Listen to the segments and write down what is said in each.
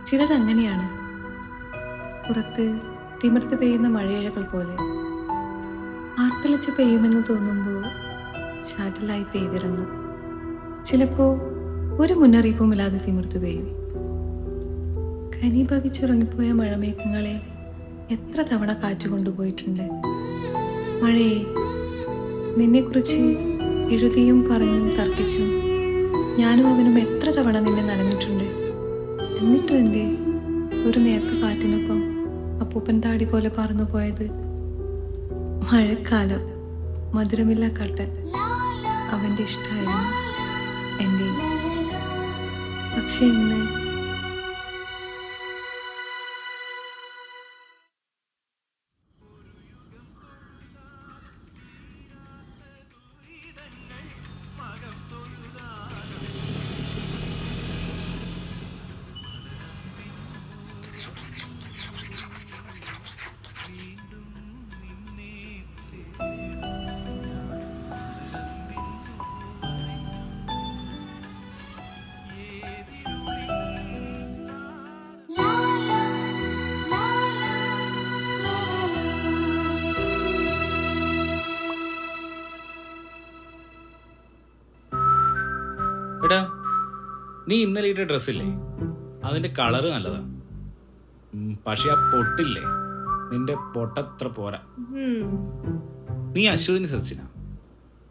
ചിലതങ്ങനെയാണ്, പുറത്ത് തിമിർത്ത് പെയ്യുന്ന മഴയിഴകൾ പോലെ. ആർത്തലച്ച് പെയ്യുമെന്ന് തോന്നുമ്പോൾ ചാറ്റലായി പെയ്തിറങ്ങും. ചിലപ്പോൾ ഒരു മുന്നറിയിപ്പുമില്ലാതെ തിമിർത്ത് പെയ്യും. ഘനീഭവിച്ചുറങ്ങിപ്പോയ മഴമേഘങ്ങളെ എത്ര തവണ കാറ്റ് കൊണ്ടുപോയിട്ടുണ്ട്. മഴയെ, നിന്നെക്കുറിച്ച് എഴുതിയും പറഞ്ഞും തർക്കിച്ചും ഞാനും അവനും എത്ര തവണ നിന്നെ നനഞ്ഞിട്ടുണ്ട്. എന്നിട്ടും എന്തേ ഒരു നേർത്ത കാറ്റിനൊപ്പം അപ്പൂപ്പൻ താടി പോലെ പറന്നു പോയത്? മഴക്കാലം, മധുരമില്ല കട്ടൻ അവൻ്റെ ഇഷ്ടമായിരുന്നു, എൻ്റെ. പക്ഷെ ഇന്ന് എടാ, നീ ഇന്നലെ ഇട്ട ഡ്രസ്സില്ലേ, അതിന്റെ കളറ് നല്ലതാ. പക്ഷെ ആ പൊട്ടില്ലേ, നിന്റെ പൊട്ടത്ര പോരാ. നീ അശ്വതിന് സച്ചിന,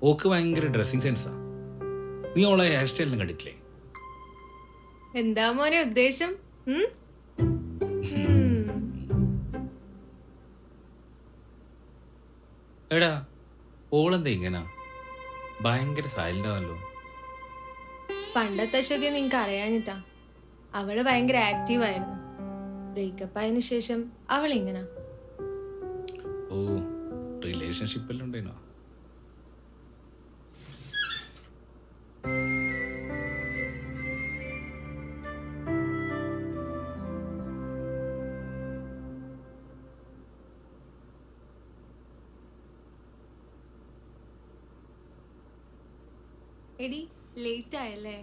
ഓക്ക് ഭയങ്കര ഡ്രസ്സിങ് സെൻസാ. നീ ഓളെ ഹെയർ സ്റ്റൈലിനും കണ്ടിട്ടില്ലേ? എന്താ മോനെ ഉദ്ദേശം? എടാ, ഓളെന്താ ഇങ്ങനെ ഭയങ്കര സൈലന്റ് ആണല്ലോ? പണ്ടത്തെ അശ്വതി നിങ്ങക്ക് അറിയാഞ്ഞിട്ടാ. അവള് ഭയങ്കര ആക്റ്റീവ് ആയിരുന്നു. ബ്രേക്കപ്പ് ആയതിനു ശേഷം അവൾ ഇങ്ങനെ. ഓ, റിലേഷൻഷിപ്പെല്ലാം ഉണ്ടേനോ? എടി, ലേറ്റ് ആയല്ലേ?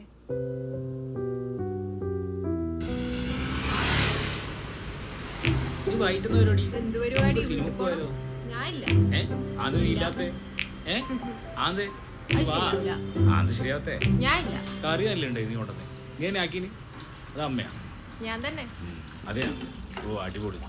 നീ വൈകുന്ന പരിപാടി എന്ത് പരിപാടി? സിനിമക്ക് പോയാലോ? ഞാനില്ല. അത് നീ ഇല്ലാത്തെ? ആന്തേ അത് ശരിയാവൂല. ആന്ത് ശരിയാവത്തെ? ഞാനില്ല. കറി നല്ല ഉണ്ട് നീ കൊണ്ടന്നെ. നീ എന്നെ ആക്കിനി? അത് അമ്മയാ? ഞാൻ തന്നെ. അതെയാ? ഓ, അടിപൊളി.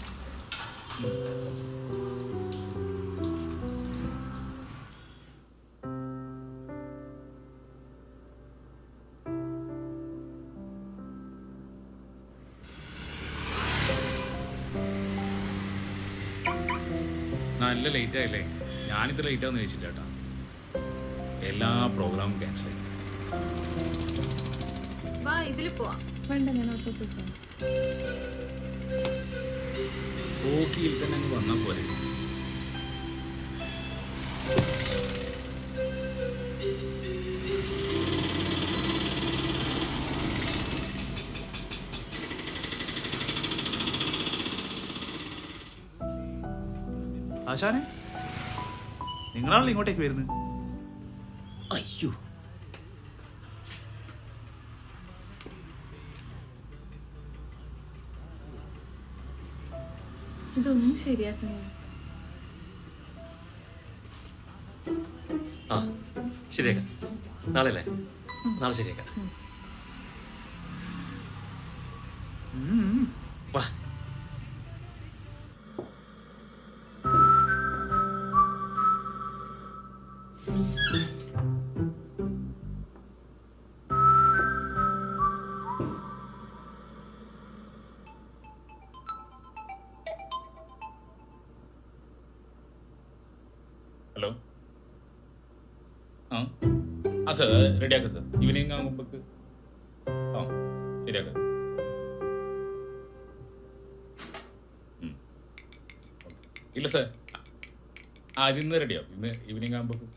നല്ല ലേറ്റ് ആയില്ലേ? ഞാനിത്ര ലേറ്റ് ആവുന്ന ചോദിച്ചില്ല കേട്ടോ. എല്ലാ പ്രോഗ്രാമും ക്യാൻസൽ ആയി. വാ, ഇതില് പോവാം. വേണ്ട, ഞാൻ ഓട്ടോ പോയിക്കോളാം. ഓക്കിയിൽ തന്നെ അങ്ങ് വന്നാൽ പോലെ. ആശാനെ, നിങ്ങളാണല്ലോ ഇങ്ങോട്ടേക്ക് വരുന്നത്? അയ്യോ, ഇതൊന്നും ശരിയാക്കുന്നില്ല. ആ ശരിയാക്കാം. നാളെ അല്ലേ? നാളെ ശരിയാക്കാം. വാ. ഹലോ. ആ സാർ, റെഡിയാക്കാം സാർ. ഈവനിങ് ആകുമ്പോഴേക്ക് ശരിയാക്കാം. ഇല്ല സാർ, ഇന്ന് റെഡിയാവും. ഇന്ന് ഈവനിങ് ആകുമ്പോഴേക്ക്.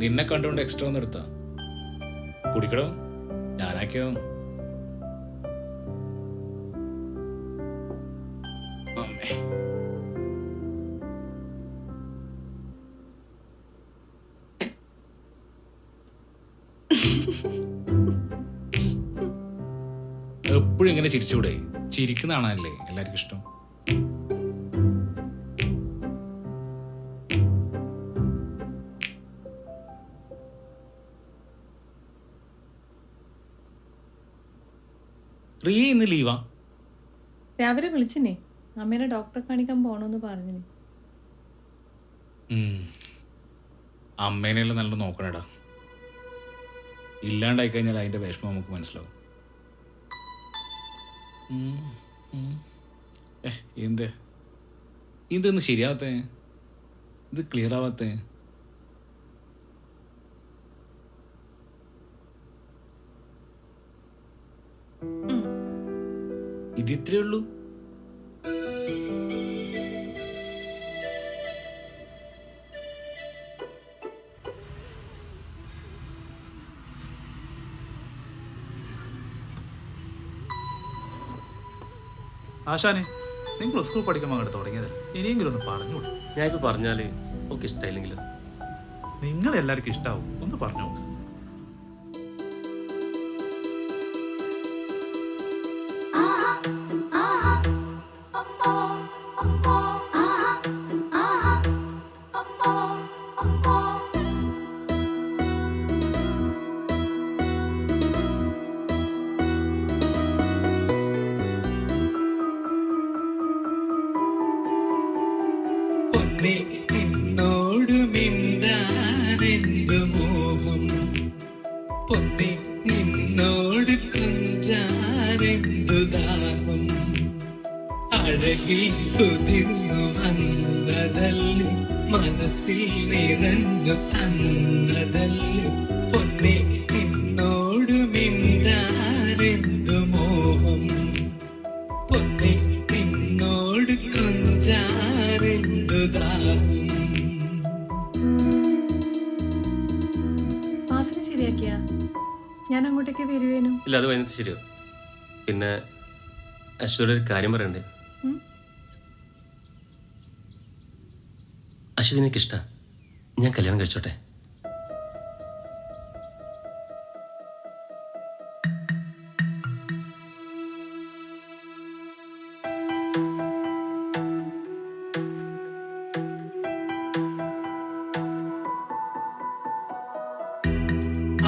നിന്നെ കണ്ടുകൊണ്ട് എക്സ്ട്രാ ഒന്ന് എടുത്താ കുടിക്കടോ? ഞാനാക്കിയതോ? അമ്മേ, എപ്പോഴും ഇങ്ങനെ ചിരിച്ചൂടെ? ചിരിക്കുന്നതാണല്ലേ എല്ലാവർക്കും ഇഷ്ടം. റീ ഇന്ന് ലീവാ. രാവിലെ വിളിച്ചിനെ അമ്മേനെ ഡോക്ടറെ കാണിക്കാൻ പോണോന്ന് പറഞ്ഞിന്. അമ്മേനെല്ലാം നല്ല നോക്കണേടാ. ഇല്ലാണ്ടായി കഴിഞ്ഞാൽ അതിന്റെ വിഷമം നമുക്ക് മനസ്സിലാവും. ഇതൊന്ന് ശരിയാവത്തേ, ഇത് ക്ലിയർ ആവാത്തേ. ഇതിത്രേ ഉള്ളൂ. ആശാനെ, നിങ്ങൾ സ്കൂൾ പഠിക്കുമ്പോൾ അങ്ങോട്ട് തുടങ്ങിയതല്ലേ, ഇനിയെങ്കിലും ഒന്ന് പറഞ്ഞോളൂ. ഞാൻ ഇപ്പൊ പറഞ്ഞാല് ഒക്കെ ഇഷ്ടമായില്ലെങ്കിലും നിങ്ങളെല്ലാവർക്കും ഇഷ്ടാവും, ഒന്ന് പറഞ്ഞോളൂ. നിന്നോട് മിണ്ടാനെന്തു മോഹം, പൊന്നെ നിന്നോട് കുഞ്ചാരെന്തു ദാഹം, അഴകിൽ കുതിർന്നു വന്നതല്ലേ, മനസ്സിൽ നിറഞ്ഞു തന്നതല്ലേ, പൊന്നെ നിന്നോട് മിണ്ടാരെന്തു മോഹം, പൊന്നെ നിന്നോട് കുഞ്ചാരെന്തു ദാഹം. പാസിന് ശരിയാക്കിയാ ഞാൻ അങ്ങോട്ടേക്ക് വരുവേനു. ഇല്ല, അത് വൈകുന്നേരത്ത് ശരിയാവും. പിന്നെ അശ്വതിയുടെ ഒരു കാര്യം പറയണ്ടേ. അശ്വതി എനിക്കിഷ്ടാ, ഞാൻ കല്യാണം കഴിച്ചോട്ടെ.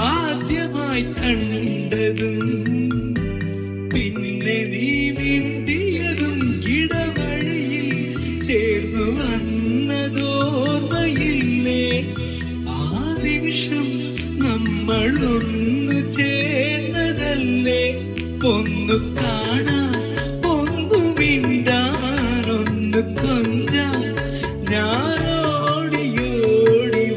ആദ്യമായി കണ്ടതും പിന്നെ നീ മിണ്ടിയതും ഇടവഴിയിൽ ചേർന്നു വന്നതോർമ്മയില്ലേ, ആ നിമിഷം നമ്മളൊന്നു ചേർന്നതല്ലേ, ഒന്നു കാണാൻ ഒന്നു മിണ്ടാൻ ഒന്നു കൊഞ്ചാൻ ഞാനോടിയോടി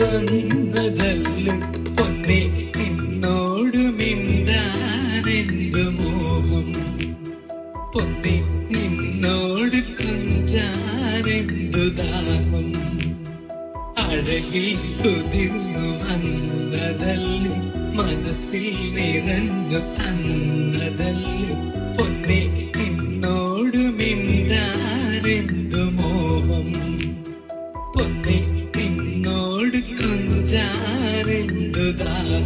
വന്നതല്ലേ, പൊന്നെ നിന്നോട് മിണ്ടാനെന്തു മോഹം, പൊന്നെ നിന്നോട് കുഞ്ചാരെന്തു ദാഹം, അഴകിൽ കുതിർന്നു വന്നതല്ലേ, മനസ്സിൽ നിറഞ്ഞു തന്നതല്ലേ, പൊന്നെ നിന്നോട് മിണ്ടാനെന്തു മോഹം, പൊന്നെ നിന്നോട് കുഞ്ചാരെന്തു ദാഹം.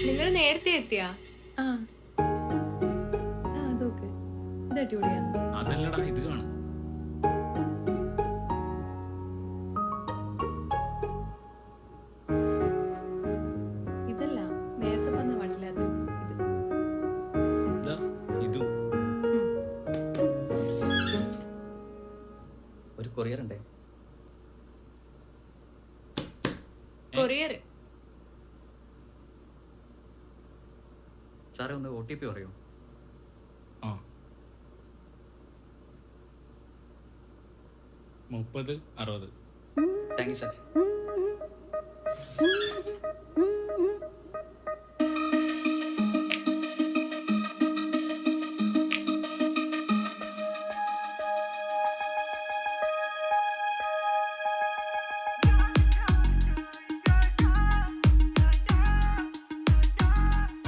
നിങ്ങൾ നേരത്തെ എത്തിയാ? ആ അതൊക്കെ ഇത് അടിപൊളിയാണ്. അതല്ലടാ, ഇത് കാണും. ഇതല്ല നേരത്തെ വന്ന പാട്ടില്ലാത്ത ഇത്. ഇതും ഒരു കൊറിയർ ഉണ്ടേ. കൊറിയർ. സാറേ ഒന്ന് OTP പറയൂ. ആ 3060. Thank you sir.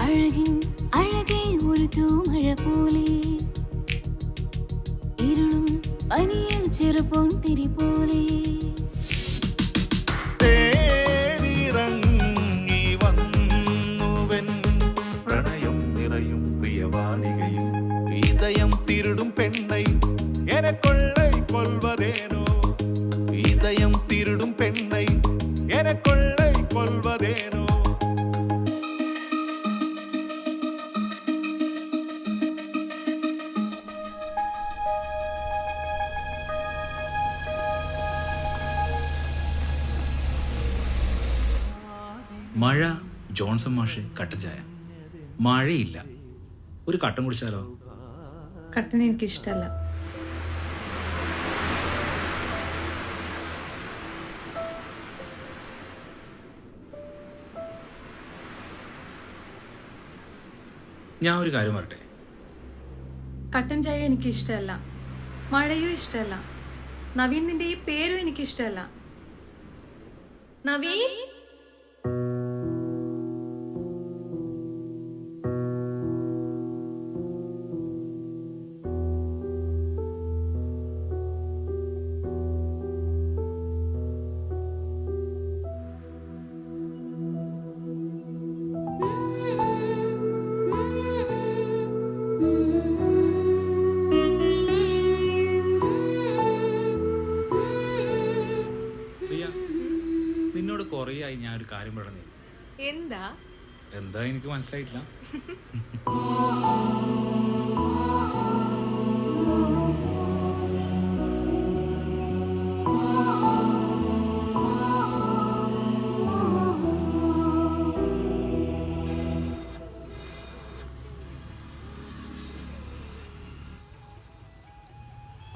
അഴകിൻ അഴകേ ഒരു തൂമഴ പോലെ ഇരുളും പനിയും ചെറുപൊൻ തിരി പോലെ തേരിറങ്ങി വന്നുവൻ പ്രണയം നിറയും പ്രിയവാണികയും இதயம் திருடும் பெண்ணை என கொள்ளை கொள்வதேனோ இதயம் திருடும் பெண்ணை என கொள்ளை கொள்வதேனோ മഴ, ജോൺസൺ മാഷ്, കട്ടൻ ചായ. മഴയില്ല, ഒരു കട്ടൻ കുടിച്ചാലോ? കട്ടൻ എനിക്കിഷ്ടമല്ല. ഞാൻ ഒരു കാര്യം പറയട്ടെ, കട്ടൻ ചായ എനിക്കിഷ്ടമല്ല, മഴയും ഇഷ്ടമല്ല, നവീൻ നിന്റെ ഈ പേരും എനിക്കിഷ്ടമല്ല. നവീൻ, പ്രിയ, നിന്നോട് കുറേയായി ഞാൻ ഒരു കാര്യം പറഞ്ഞു. എന്താ? എന്താ എനിക്ക് മനസ്സിലായിട്ടില്ല.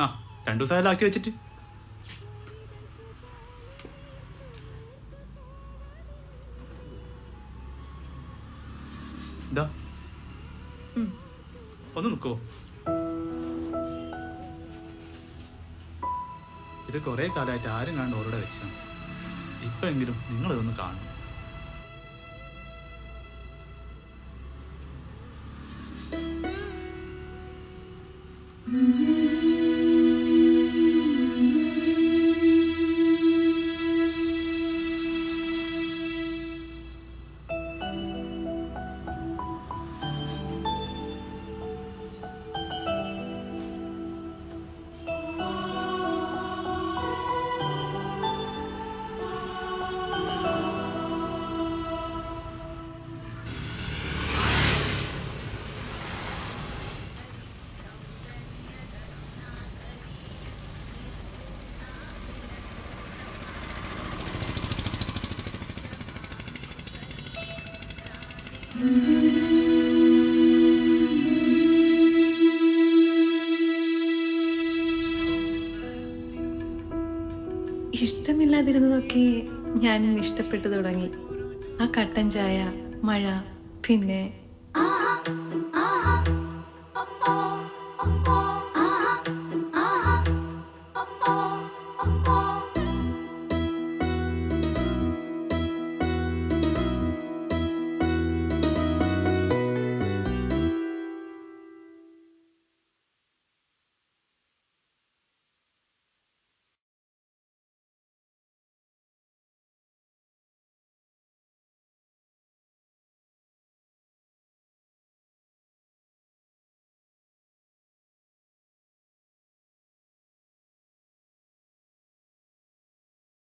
ആ 2 ദിവസമായാലും ആക്കി വെച്ചിട്ട്. എന്താ ഒന്ന് നിൽക്കോ? ഇത് കുറെ കാലമായിട്ട് ആരും കാണുന്ന ഓരോടെ വെച്ചാണ്. ഇപ്പൊ എങ്കിലും നിങ്ങളിതൊന്ന് കാണും. ഇഷ്ടമില്ലാതിരുന്നതൊക്കെ ഞാനിന്ന് ഇഷ്ടപ്പെട്ടു തുടങ്ങി. ആ കട്ടൻ ചായ, മഴ, പിന്നെ